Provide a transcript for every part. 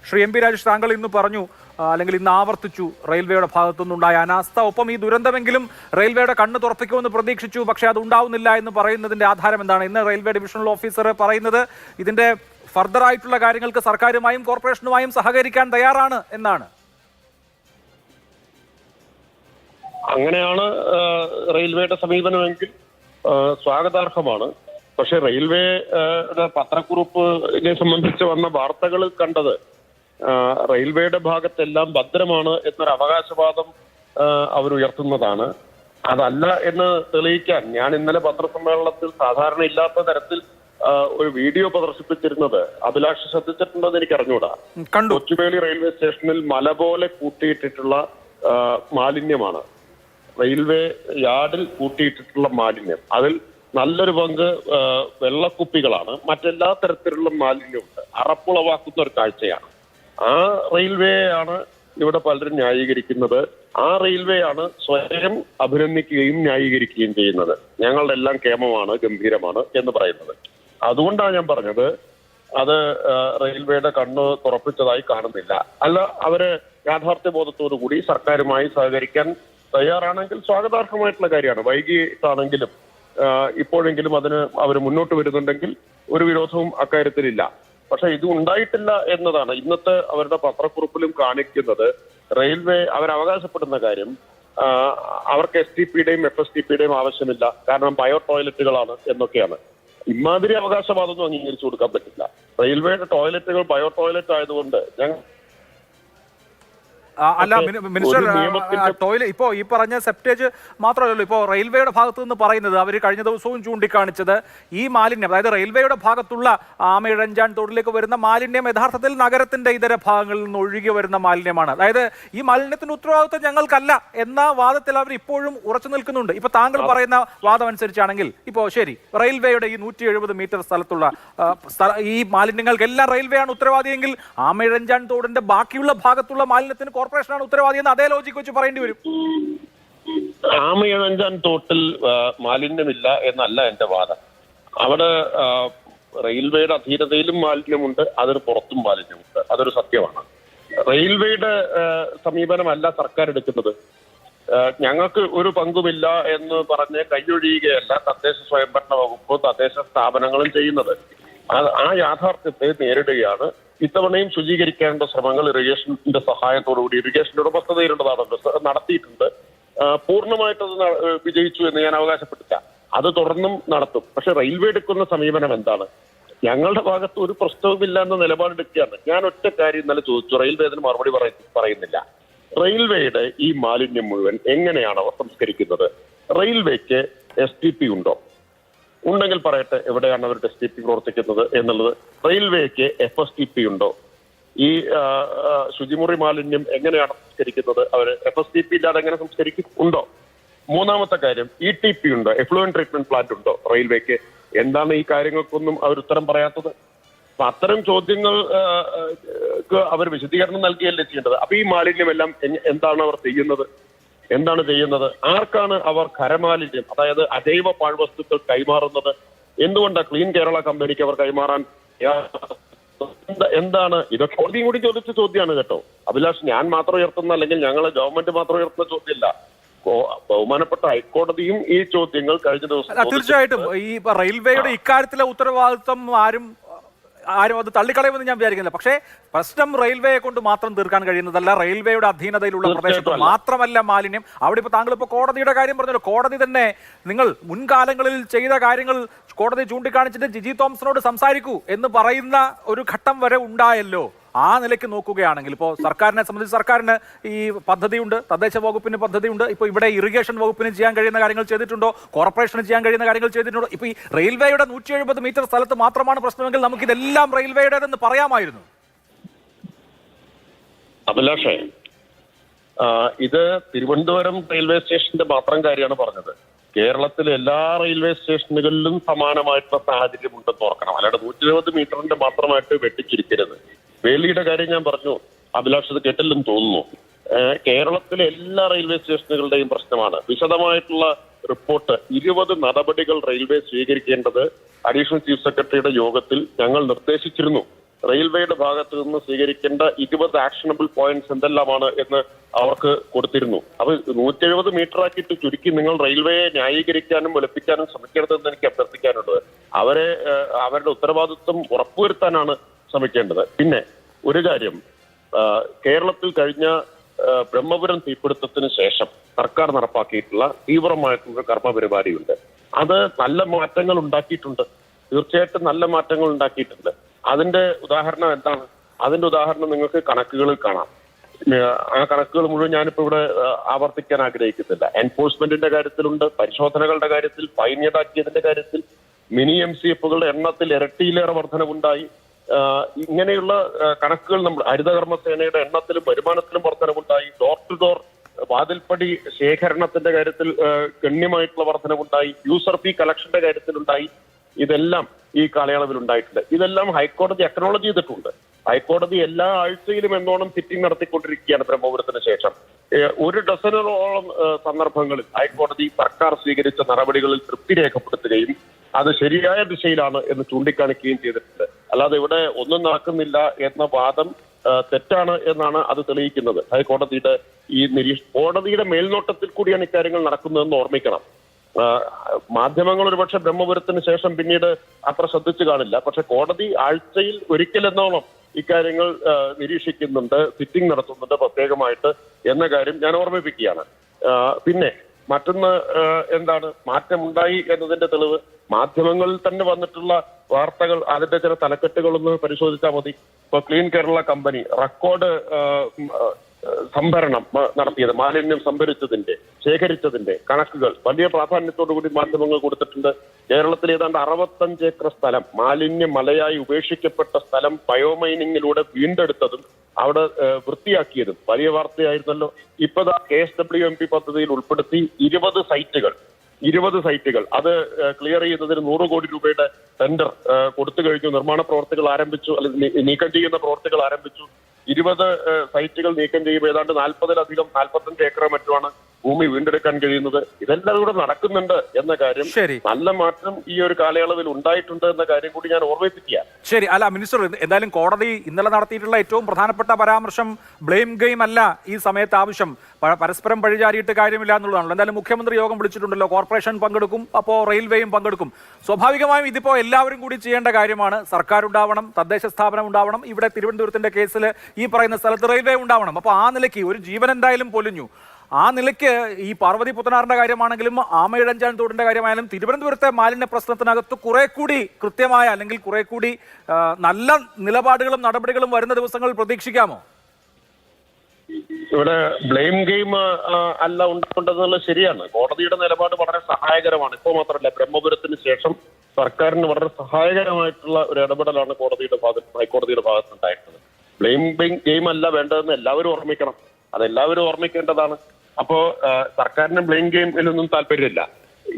Shri M P Rajesh, താങ്കൾ ഇന്ന് പറഞ്ഞു, അല്ലെങ്കിൽ ഇന്ന് ആവർത്തിച്ചു, റെയിൽവേയുടെ ഭാഗത്തുനിന്നുണ്ടായ അനാസ്ഥ, ഒപ്പം ഈ ദുരന്തമെങ്കിലും റെയിൽവേയുടെ കണ്ണ് തുറപ്പിക്കുമെന്ന് പ്രതീക്ഷിച്ചു, പക്ഷേ അത് ഉണ്ടാവുന്നില്ല എന്ന് പറയുന്നതിന്റെ ആധാരം എന്താണ്? ഇന്ന് റെയിൽവേ ഡിവിഷണൽ ഓഫീസർ പറയുന്നത് ഇതിന്റെ ഫർദർ ആയിട്ടുള്ള കാര്യങ്ങൾക്ക് സർക്കാരുമായും കോർപ്പറേഷനുമായും സഹകരിക്കാൻ തയ്യാറാണ് എന്നാണ്. അങ്ങനെയാണ് റെയിൽവേയുടെ സമീപനമെങ്കിൽ സ്വാഗതാർഹമാണ്. പക്ഷെ റെയിൽവേ പത്രക്കുറിപ്പിനെ സംബന്ധിച്ച് വന്ന വാർത്തകൾ കണ്ടത് റെയിൽവേയുടെ ഭാഗത്തെല്ലാം ഭദ്രമാണ് എന്നൊരു അവകാശവാദം അവരുയർത്തുന്നതാണ്. അതല്ല എന്ന് തെളിയിക്കാൻ ഞാൻ ഇന്നലെ പത്രസമ്മേളനത്തിൽ സാധാരണ ഇല്ലാത്ത തരത്തിൽ ഒരു വീഡിയോ പ്രദർശിപ്പിച്ചിരുന്നത് അഭിലാഷ് ശ്രദ്ധിച്ചിട്ടുണ്ടോ എന്ന് എനിക്ക് അറിഞ്ഞൂടാ. കൊച്ചുവേളി റെയിൽവേ സ്റ്റേഷനിൽ മല പോലെ കൂട്ടിയിട്ടിട്ടുള്ള മാലിന്യമാണ്, റെയിൽവേ യാർഡിൽ കൂട്ടിയിട്ടിട്ടുള്ള മാലിന്യം. അതിൽ നല്ലൊരു പങ്ക് വെള്ളക്കുപ്പികളാണ്, മറ്റെല്ലാ തരത്തിലുള്ള മാലിന്യമുണ്ട്. അറപ്പുളവാക്കുന്ന ഒരു കാഴ്ചയാണ്. ആ റെയിൽവേയാണ് ഇവിടെ പലരും ന്യായീകരിക്കുന്നത്. ആ റെയിൽവേയാണ് സ്വയം അഭിനന്ദിക്കുകയും ന്യായീകരിക്കുകയും ചെയ്യുന്നത്. ഞങ്ങളുടെ എല്ലാം ക്ഷേമമാണ്, ഗംഭീരമാണ് എന്ന് പറയുന്നത്. അതുകൊണ്ടാണ് ഞാൻ പറഞ്ഞത് അത് റെയിൽവേയുടെ കണ്ണ് തുറപ്പിച്ചതായി കാണുന്നില്ല. അല്ല, അവര് യാഥാർത്ഥ്യ ബോധത്തോടു കൂടി സർക്കാരുമായി സഹകരിക്കാൻ തയ്യാറാണെങ്കിൽ സ്വാഗതാർഹമായിട്ടുള്ള കാര്യമാണ്. വൈകിട്ടാണെങ്കിലും ഇപ്പോഴെങ്കിലും അതിന് അവർ മുന്നോട്ട് വരുന്നുണ്ടെങ്കിൽ ഒരു വിരോധവും അക്കാര്യത്തിലില്ല. പക്ഷെ ഇത് ഉണ്ടായിട്ടില്ല എന്നതാണ് ഇന്നത്തെ അവരുടെ പത്രക്കുറിപ്പിലും കാണിക്കുന്നത്. റെയിൽവേ അവരവകാശപ്പെടുന്ന കാര്യം അവർക്ക് STPയുടെയും FSTPയുടെയും ആവശ്യമില്ല, കാരണം ബയോ ടോയ്ലറ്റുകളാണ് എന്നൊക്കെയാണ്. ഇമാതിരി അവകാശവാദമൊന്നും അംഗീകരിച്ചു കൊടുക്കാൻ പറ്റില്ല. റെയിൽവേയുടെ ടോയ്ലറ്റുകൾ ബയോ ടോയ്ലറ്റ് ആയതുകൊണ്ട് ഞങ്ങൾ അല്ല മിനിസ്റ്റർ, ടോയ്ലറ്റ് ഇപ്പോൾ ഈ പറഞ്ഞ സെപ്റ്റേജ് മാത്രമല്ലല്ലോ, ഇപ്പോൾ റെയിൽവേയുടെ ഭാഗത്തു നിന്ന് പറയുന്നത് അവർ കഴിഞ്ഞ ദിവസവും ചൂണ്ടിക്കാണിച്ചത് ഈ മാലിന്യം, അതായത് റെയിൽവേയുടെ ഭാഗത്തുള്ള ആമയിഴഞ്ചാൻ തോടിലേക്ക് വരുന്ന മാലിന്യം യഥാർത്ഥത്തിൽ നഗരത്തിന്റെ ഇതര ഭാഗങ്ങളിൽ നിന്ന് ഒഴുകി വരുന്ന മാലിന്യമാണ്. അതായത് ഈ മാലിന്യത്തിന്റെ ഉത്തരവാദിത്വം ഞങ്ങൾക്കല്ല എന്ന വാദത്തിൽ അവർ ഇപ്പോഴും ഉറച്ചു നിൽക്കുന്നുണ്ട്. ഇപ്പൊ താങ്കൾ പറയുന്ന വാദം അനുസരിച്ചാണെങ്കിൽ ഇപ്പോൾ ശരി, റെയിൽവേയുടെ ഈ 170 മീറ്റർ സ്ഥലത്തുള്ള ഈ മാലിന്യങ്ങൾക്കെല്ലാം റെയിൽവേയാണ് ഉത്തരവാദിയെങ്കിൽ ആമയിഴഞ്ചാൻ തോടിന്റെ ബാക്കിയുള്ള ഭാഗത്തുള്ള മാലിന്യത്തിന് കോർപ്പറേഷനാണ് ഉത്തരവാദി എന്ന് അതേ ലോജിക്ക് വെച്ച് പറയേണ്ടി വരും. ആമയിഴഞ്ചാൻ തോട്ടിൽ മാലിന്യമില്ല എന്നല്ല എന്റെ വാദം. അവിടെ റെയിൽവേയുടെ അധീനതയിലും മാലിന്യമുണ്ട്, അതിന് പുറത്തും മാലിന്യമുണ്ട്. അതൊരു സത്യമാണ്. റെയിൽവേയുടെ സമീപനമല്ല സർക്കാർ എടുക്കുന്നത്. ഞങ്ങൾക്ക് ഒരു പങ്കുമില്ല എന്ന് പറഞ്ഞ് കൈയൊഴിയുകയല്ല തദ്ദേശ സ്വയംഭരണ വകുപ്പ്, തദ്ദേശ സ്ഥാപനങ്ങളും ചെയ്യുന്നത്. ആ യാഥാർത്ഥ്യത്തെ നേരിടുകയാണ്. ഇത്തവണയും ശുചീകരിക്കേണ്ട ശ്രമങ്ങൾ ഇറിഗേഷന്റെ സഹായത്തോടുകൂടി, ഇറിഗേഷന്റെ ഉടമസ്ഥതയിലുള്ളതാണ്, നടത്തിയിട്ടുണ്ട്. പൂർണ്ണമായിട്ടത് വിജയിച്ചു എന്ന് ഞാൻ അവകാശപ്പെട്ടില്ല. അത് തുടർന്നും നടത്തും. പക്ഷെ റെയിൽവേ എടുക്കുന്ന സമീപനം എന്താണ്? ഞങ്ങളുടെ ഭാഗത്ത് ഒരു പ്രശ്നവുമില്ല എന്ന നിലപാടെടുക്കുകയാണ്. ഞാൻ ഒറ്റ കാര്യം ഇന്നലെ ചോദിച്ചു, റെയിൽവേ അതിന് മറുപടി പറയുന്നില്ല. റെയിൽവേയുടെ ഈ മാലിന്യം മുഴുവൻ എങ്ങനെയാണ് അവർ സംസ്കരിക്കുന്നത്? റെയിൽവേക്ക് STP ഉണ്ടോ? ഉണ്ടെങ്കിൽ പറയട്ടെ, എവിടെയാണ് അവരുടെ STP പ്രവർത്തിക്കുന്നത് എന്നുള്ളത്. റെയിൽവേക്ക് FSTP ഉണ്ടോ? ഈ ശുചിമുറി മാലിന്യം എങ്ങനെയാണ് സംസ്കരിക്കുന്നത്? അവർ FSTP ഇല്ലാതെ എങ്ങനെ സംസ്കരിക്കും? ഉണ്ടോ? മൂന്നാമത്തെ കാര്യം, ETP ഉണ്ടോ? എഫ്ലൂവന്റ് ട്രീറ്റ്മെന്റ് പ്ലാന്റ് ഉണ്ടോ റെയിൽവേക്ക്? എന്താണ് ഈ കാര്യങ്ങൾക്കൊന്നും അവർ ഉത്തരം പറയാത്തത്? അപ്പൊ അത്തരം ചോദ്യങ്ങൾക്ക് അവർ വിശദീകരണം നൽകിയല്ലേ ചെയ്യേണ്ടത്. അപ്പൊ ഈ മാലിന്യമെല്ലാം എന്താണ് അവർ ചെയ്യുന്നത്? ആർക്കാണ് അവർ ഖരമാലിന്യം, അതായത് അജൈവ പാഴ്വസ്തുക്കൾ കൈമാറുന്നത്? എന്തുകൊണ്ടാണ് ക്ലീൻ കേരള കമ്പനിക്ക് അവർ കൈമാറാൻ? എന്താണ് ഇതൊക്കെ? കോടതിയും കൂടി ചോദിച്ച ചോദ്യമാണ് കേട്ടോ അഭിലാഷ്. ഞാൻ മാത്രം ഉയർത്തുന്ന, അല്ലെങ്കിൽ ഞങ്ങളെ ഗവൺമെന്റ് മാത്രം ഉയർത്തുന്ന ചോദ്യമല്ല. ബഹുമാനപ്പെട്ട ഹൈക്കോടതിയും ഈ ചോദ്യങ്ങൾ കഴിഞ്ഞ ദിവസം തീർച്ചയായിട്ടും ഈ റെയിൽവേയുടെ ഇക്കാര്യത്തിലെ ഉത്തരവാദിത്വം ആരും അത് തള്ളിക്കളയുമെന്ന് ഞാൻ വിചാരിക്കുന്നില്ല. പക്ഷേ പ്രശ്നം റെയിൽവേയെ കൊണ്ട് മാത്രം തീർക്കാൻ കഴിയുന്നതല്ല. റെയിൽവേയുടെ അധീനതയിലുള്ള പ്രദേശത്ത് മാത്രമല്ല മാലിന്യം. അവിടെ ഇപ്പോൾ താങ്കൾ ഇപ്പോൾ കോടതിയുടെ കാര്യം പറഞ്ഞല്ലോ. കോടതി തന്നെ നിങ്ങൾ മുൻകാലങ്ങളിൽ ചെയ്ത കാര്യങ്ങൾ കോടതി ചൂണ്ടിക്കാണിച്ചിട്ട് ജിജി തോമസിനോട് സംസാരിക്കൂ എന്ന് പറയുന്ന ഒരു ഘട്ടം വരെ ഉണ്ടായല്ലോ. ആ നിലയ്ക്ക് നോക്കുകയാണെങ്കിൽ ഇപ്പോൾ സർക്കാരിനെ സംബന്ധിച്ച് സർക്കാരിന് ഈ പദ്ധതിയുണ്ട്, തദ്ദേശ വകുപ്പിന് പദ്ധതിയുണ്ട്. ഇപ്പോൾ ഇവിടെ ഇറിഗേഷൻ വകുപ്പിന് ചെയ്യാൻ കഴിയുന്ന കാര്യങ്ങൾ ചെയ്തിട്ടുണ്ടോ? കോർപ്പറേഷന് ചെയ്യാൻ കഴിയുന്ന കാര്യങ്ങൾ ചെയ്തിട്ടുണ്ടോ? ഇപ്പോൾ ഈ റെയിൽവേയുടെ 170 മീറ്റർ സ്ഥലത്ത് മാത്രമാണ് പ്രശ്നമെങ്കിൽ നമുക്കിതെല്ലാം റെയിൽവേയുടേതെന്ന് പറയാമായിരുന്നു. അഭിലാഷേ, ഇത് തിരുവനന്തപുരം റെയിൽവേ സ്റ്റേഷന്റെ മാത്രം കാര്യമാണ് പറഞ്ഞത്. കേരളത്തിലെ എല്ലാ റെയിൽവേ സ്റ്റേഷനുകളിലും സമാനമായിട്ടുള്ള സാഹചര്യം ഉണ്ടെന്ന് ഓർക്കണം. അല്ലാതെ 120 മീറ്ററിന്റെ മാത്രമായിട്ട് വെട്ടിച്ചിരിക്കരുത്. വേലിയുടെ കാര്യം ഞാൻ പറഞ്ഞു, അഭിലാഷ് അത് കേട്ടില്ലെന്ന് തോന്നുന്നു. കേരളത്തിലെ എല്ലാ റെയിൽവേ സ്റ്റേഷനുകളുടെയും പ്രശ്നമാണ്. വിശദമായിട്ടുള്ള റിപ്പോർട്ട് 20 നടപടികൾ റെയിൽവേ സ്വീകരിക്കേണ്ടത് അഡീഷണൽ ചീഫ് സെക്രട്ടറിയുടെ യോഗത്തിൽ ഞങ്ങൾ നിർദ്ദേശിച്ചിരുന്നു. റെയിൽവേയുടെ ഭാഗത്ത് നിന്ന് സ്വീകരിക്കേണ്ട 20 ആക്ഷണബിൾ പോയിന്റ്സ് എന്തെല്ലാമാണ് എന്ന് അവർക്ക് കൊടുത്തിരുന്നു. അത് 170 മീറ്റർ ആക്കിയിട്ട് ചുരുക്കി നിങ്ങൾ റെയിൽവേയെ ന്യായീകരിക്കാനും ഒലിപ്പിക്കാനും ശ്രമിക്കരുതെന്ന് എനിക്ക് അഭ്യർത്ഥിക്കാനുള്ളത്. അവരുടെ ഉത്തരവാദിത്വം ഉറപ്പുവരുത്താനാണ് ശ്രമിക്കേണ്ടത്. പിന്നെ ഒരു കാര്യം, കേരളത്തിൽ കഴിഞ്ഞ ബ്രഹ്മപുരം തീപിടുത്തത്തിന് ശേഷം സർക്കാർ നടപ്പാക്കിയിട്ടുള്ള തീവ്രമായിട്ടുള്ള കർമ്മ പരിപാടിയുണ്ട്. അത് നല്ല മാറ്റങ്ങൾ ഉണ്ടാക്കിയിട്ടുണ്ട്. തീർച്ചയായിട്ടും നല്ല മാറ്റങ്ങൾ ഉണ്ടാക്കിയിട്ടുണ്ട്. അതിന്റെ ഉദാഹരണം എന്താണ്? അതിന്റെ ഉദാഹരണം നിങ്ങൾക്ക് കണക്കുകളിൽ കാണാം. ആ കണക്കുകൾ മുഴുവൻ ഞാനിപ്പോ ഇവിടെ ആവർത്തിക്കാൻ ആഗ്രഹിക്കുന്നില്ല. എൻഫോഴ്സ്മെന്റിന്റെ കാര്യത്തിലുണ്ട്, പരിശോധനകളുടെ കാര്യത്തിൽ, ഫൈൻ ഈടാക്കിയതിന്റെ കാര്യത്തിൽ, മിനി MCFകളുടെ എണ്ണത്തിൽ ഇരട്ടിയിലേറെ വർധനവുണ്ടായി. ഇങ്ങനെയുള്ള കണക്കുകൾ നമ്മൾ ഹരിതകർമ്മസേനയുടെ എണ്ണത്തിലും വരുമാനത്തിലും വർധനവുണ്ടായി. ഡോർ ടു ഡോർ വാതിൽപ്പടി ശേഖരണത്തിന്റെ കാര്യത്തിൽ ഗണ്യമായിട്ടുള്ള വർധനവുണ്ടായി. യൂസർ ഫീ കളക്ഷന്റെ കാര്യത്തിലുണ്ടായി. ഇതെല്ലാം ഈ കാലയളവിൽ ഉണ്ടായിട്ടുണ്ട്. ഇതെല്ലാം ഹൈക്കോടതി അക്നോളജ് ചെയ്തിട്ടുണ്ട്. ഹൈക്കോടതി എല്ലാ ആഴ്ചയിലും എന്നോണം സിറ്റിംഗ് നടത്തിക്കൊണ്ടിരിക്കുകയാണ് ബ്രഹ്മപുരത്തിന് ശേഷം. 1 ഡസനോളം സന്ദർഭങ്ങളിൽ ഹൈക്കോടതി സർക്കാർ സ്വീകരിച്ച നടപടികളിൽ തൃപ്തി രേഖപ്പെടുത്തുകയും അത് ശരിയായ ദിശയിലാണ് എന്ന് ചൂണ്ടിക്കാണിക്കുകയും ചെയ്തിട്ടുണ്ട്. അല്ലാതെ ഇവിടെ ഒന്നും നടക്കുന്നില്ല എന്ന വാദം തെറ്റാണ് എന്നാണ് അത് തെളിയിക്കുന്നത്. ഹൈക്കോടതിയുടെ ഈ കോടതിയുടെ മേൽനോട്ടത്തിൽ കൂടിയാണ് ഇക്കാര്യങ്ങൾ നടക്കുന്നതെന്ന് ഓർമ്മിക്കണം. മാധ്യമങ്ങൾ ഒരുപക്ഷെ ബ്രഹ്മപുരത്തിന് ശേഷം പിന്നീട് അത്ര ശ്രദ്ധിച്ചു കാണില്ല. പക്ഷെ കോടതി ആഴ്ചയിൽ ഒരിക്കലെന്നോളം ഇക്കാര്യങ്ങൾ നിരീക്ഷിക്കുന്നുണ്ട്, സിറ്റിംഗ് നടത്തുന്നുണ്ട് പ്രത്യേകമായിട്ട് എന്ന കാര്യം ഞാൻ ഓർമ്മിപ്പിക്കുകയാണ്. പിന്നെ മറ്റൊന്ന് എന്താണ്, മാറ്റമുണ്ടായി എന്നതിന്റെ തെളിവ് മാധ്യമങ്ങളിൽ തന്നെ വന്നിട്ടുള്ള വാർത്തകൾ, അതിന്റെ ചില തലക്കെട്ടുകളൊന്ന് പരിശോധിച്ചാൽ മതി. ഇപ്പൊ ക്ലീൻ കേരള കമ്പനി റെക്കോർഡ് സംഭരണം നടത്തിയത്, മാലിന്യം സംഭരിച്ചതിന്റെ ശേഖരിച്ചതിന്റെ കണക്കുകൾ വലിയ പ്രാധാന്യത്തോടു കൂടി മാധ്യമങ്ങൾ കൊടുത്തിട്ടുണ്ട്. കേരളത്തിൽ ഏതാണ്ട് 65 ഏക്കർ സ്ഥലം മാലിന്യ മലയായി ഉപേക്ഷിക്കപ്പെട്ട സ്ഥലം ബയോമൈനിങ്ങിലൂടെ വീണ്ടെടുത്തതും അവിടെ വൃത്തിയാക്കിയതും വലിയ വാർത്തയായിരുന്നല്ലോ. ഇപ്പതാ KSWMP പദ്ധതിയിൽ ഉൾപ്പെടുത്തി 20 സൈറ്റുകൾ അത് ക്ലിയർ ചെയ്യുന്നതിന് 100 കോടി രൂപയുടെ ടെൻഡർ കൊടുത്തു കഴിഞ്ഞു. നിർമ്മാണ പ്രവർത്തികൾ ആരംഭിച്ചു, അല്ലെങ്കിൽ നീക്കം ചെയ്യുന്ന പ്രവർത്തികൾ ആരംഭിച്ചു. 20 സൈറ്റുകൾ നീക്കം ചെയ്യുമ്പോൾ ഏതാണ്ട് 40-ലധികം 45 ഏക്കറോ മറ്റുമാണ് ഭൂമി വീണ്ടെടുക്കാൻ കഴിയുന്നത്. ഇതെല്ലാം കൂടെ നടക്കുന്നുണ്ട് എന്ന കാര്യം, നല്ല മാറ്റം ഈ ഒരു കാലയളവിൽ ഉണ്ടായിട്ടുണ്ട് എന്ന കാര്യം കൂടി ഞാൻ ഓർമ്മിപ്പിക്കുക. ശരി. അല്ല മിനിസ്റ്റർ, എന്തായാലും കോടതി ഇന്നലെ നടത്തിയിട്ടുള്ള ഏറ്റവും പ്രധാനപ്പെട്ട പരാമർശം ബ്ലെയിം ഗെയിം അല്ല ഈ സമയത്ത് ആവശ്യം, പരസ്പരം പഴിചാരിയിട്ട് കാര്യമില്ല എന്നുള്ളതാണല്ലോ. എന്തായാലും മുഖ്യമന്ത്രി യോഗം വിളിച്ചിട്ടുണ്ടല്ലോ, കോർപ്പറേഷൻ പങ്കെടുക്കും, അപ്പോൾ റെയിൽവേയും പങ്കെടുക്കും. സ്വാഭാവികമായും ഇതിപ്പോ എല്ലാവരും കൂടി ചെയ്യേണ്ട കാര്യമാണ്. സർക്കാർ ഉണ്ടാവണം, തദ്ദേശ സ്ഥാപനം ഉണ്ടാവണം, ഇവിടെ തിരുവനന്തപുരത്തിന്റെ കേസിൽ ഈ പറയുന്ന സ്ഥലത്ത് റെയിൽവേ ഉണ്ടാവണം. അപ്പോൾ ആ നിലയ്ക്ക് ഒരു ജീവൻ എന്തായാലും പൊലിഞ്ഞു. ആ നിലയ്ക്ക് ഈ പാർവതി പുത്തനാറിന്റെ കാര്യമാണെങ്കിലും ആമയിഴഞ്ചാൻ തോടിന്റെ കാര്യമായാലും തിരുവനന്തപുരത്തെ മാലിന്യ പ്രശ്നത്തിനകത്ത് കുറെ കൂടി കൃത്യമായ, അല്ലെങ്കിൽ കുറെ കൂടി നല്ല നിലപാടുകളും നടപടികളും വരുന്ന ദിവസങ്ങളിൽ പ്രതീക്ഷിക്കാമോ? ഇവിടെ ബ്ലെയിം ഗെയിം അല്ല ഉണ്ടാവേണ്ടതെന്നുള്ളത് ശരിയാണ്. കോടതിയുടെ നിലപാട് വളരെ സഹായകരമാണ്. ഇപ്പോൾ മാത്രമല്ല, ബ്രഹ്മപുരത്തിന് ശേഷം സർക്കാരിന് വളരെ സഹായകരമായിട്ടുള്ള ഒരു ഇടപെടലാണ് ഹൈക്കോടതിയുടെ ഭാഗത്തുണ്ടായിട്ടുള്ളത്. ബ്ലെയിം ഗെയിം അല്ല വേണ്ടതെന്ന് എല്ലാവരും ഓർമ്മിക്കണം. അതെല്ലാവരും ഓർമ്മിക്കേണ്ടതാണ്. അപ്പോ സർക്കാരിന് ബ്ലെയിം ഗെയിമിലൊന്നും താല്പര്യമില്ല.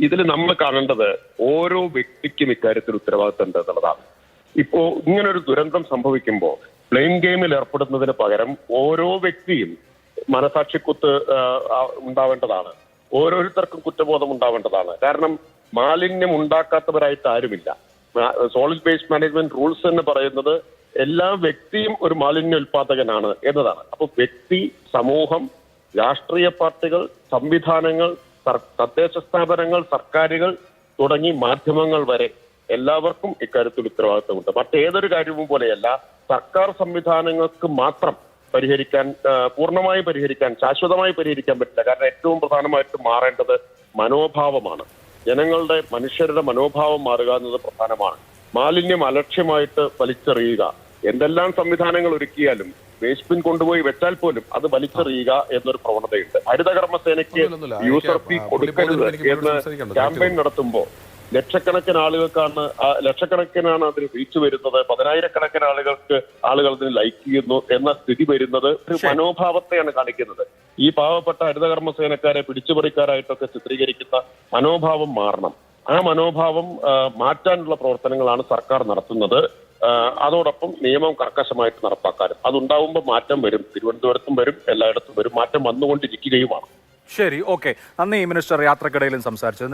ഇതിൽ നമ്മൾ കാണേണ്ടത് ഓരോ വ്യക്തിക്കും ഇക്കാര്യത്തിൽ ഉത്തരവാദിത്തം ഉണ്ട് എന്നുള്ളതാണ്. ഇപ്പോ ഇങ്ങനൊരു ദുരന്തം സംഭവിക്കുമ്പോൾ ബ്ലെയിം ഗെയിമിൽ ഏർപ്പെടുന്നതിന് പകരം ഓരോ വ്യക്തിയും മനസാക്ഷിക്കുത്ത് ഉണ്ടാവേണ്ടതാണ്. ഓരോരുത്തർക്കും കുറ്റബോധം ഉണ്ടാവേണ്ടതാണ്. കാരണം മാലിന്യം ഉണ്ടാക്കാത്തവരായിട്ട് ആരുമില്ല. സോളിഡ് വേസ്റ്റ് മാനേജ്മെന്റ് റൂൾസ് എന്ന് പറയുന്നത് എല്ലാ വ്യക്തിയും ഒരു മാലിന്യ ഉൽപാദകനാണ് എന്നതാണ്. അപ്പൊ വ്യക്തി, സമൂഹം, രാഷ്ട്രീയ പാർട്ടികൾ, സംവിധാനങ്ങൾ, തദ്ദേശ സ്ഥാപനങ്ങൾ, സർക്കാരുകൾ തുടങ്ങി മാധ്യമങ്ങൾ വരെ എല്ലാവർക്കും ഇക്കാര്യത്തിൽ ഉത്തരവാദിത്തമുണ്ട്. മറ്റേതൊരു കാര്യവും പോലെയല്ല, സർക്കാർ സംവിധാനങ്ങൾക്ക് മാത്രം പൂർണ്ണമായി പരിഹരിക്കാൻ, ശാശ്വതമായി പരിഹരിക്കാൻ പറ്റില്ല. കാരണം ഏറ്റവും പ്രധാനമായിട്ട് മാറേണ്ടത് മനോഭാവമാണ്. മനുഷ്യരുടെ മനോഭാവം മാറുക എന്നത് പ്രധാനമാണ്. മാലിന്യം അലക്ഷ്യമായിട്ട് വലിച്ചെറിയുക, എന്തെല്ലാം സംവിധാനങ്ങൾ ഒരുക്കിയാലും വേസ്റ്റ് ബിൻ കൊണ്ടുപോയി വെച്ചാൽ പോലും അത് വലിച്ചെറിയുക എന്നൊരു പ്രവണതയുണ്ട്. ഹരിതകർമ്മസേനയ്ക്ക് യൂസർ ഫീ കൊടുക്കരുത് എന്ന് ക്യാമ്പയിൻ നടത്തുമ്പോൾ ലക്ഷക്കണക്കിനാണ് അതിന് റീച്ച് വരുന്നത്. 10,000-കണക്കിന് ആളുകൾ അതിന് ലൈക്ക് ചെയ്യുന്നു എന്ന സ്ഥിതി വരുന്നത് ഒരു മനോഭാവത്തെയാണ് കാണിക്കുന്നത്. ഈ പാവപ്പെട്ട ഹരിതകർമ്മസേനക്കാരെ പിടിച്ചുപറിക്കാരായിട്ടൊക്കെ ചിത്രീകരിക്കുന്ന മനോഭാവം മാറണം. ആ മനോഭാവം മാറ്റാനുള്ള പ്രവർത്തനങ്ങളാണ് സർക്കാർ നടത്തുന്നത്. അതോടൊപ്പം നിയമം കർക്കശമായിട്ട് നടപ്പാക്കാനും അതുണ്ടാവുമ്പോൾ മാറ്റം വരും. തിരുവനന്തപുരത്തും വരും, എല്ലായിടത്തും വരും. മാറ്റം വന്നുകൊണ്ടിരിക്കുകയുമാണ്. ശരി, ഓക്കെ. നന്ദി മിനിസ്റ്റർ, യാത്രക്കിടയിലും സംസാരിച്ചത്.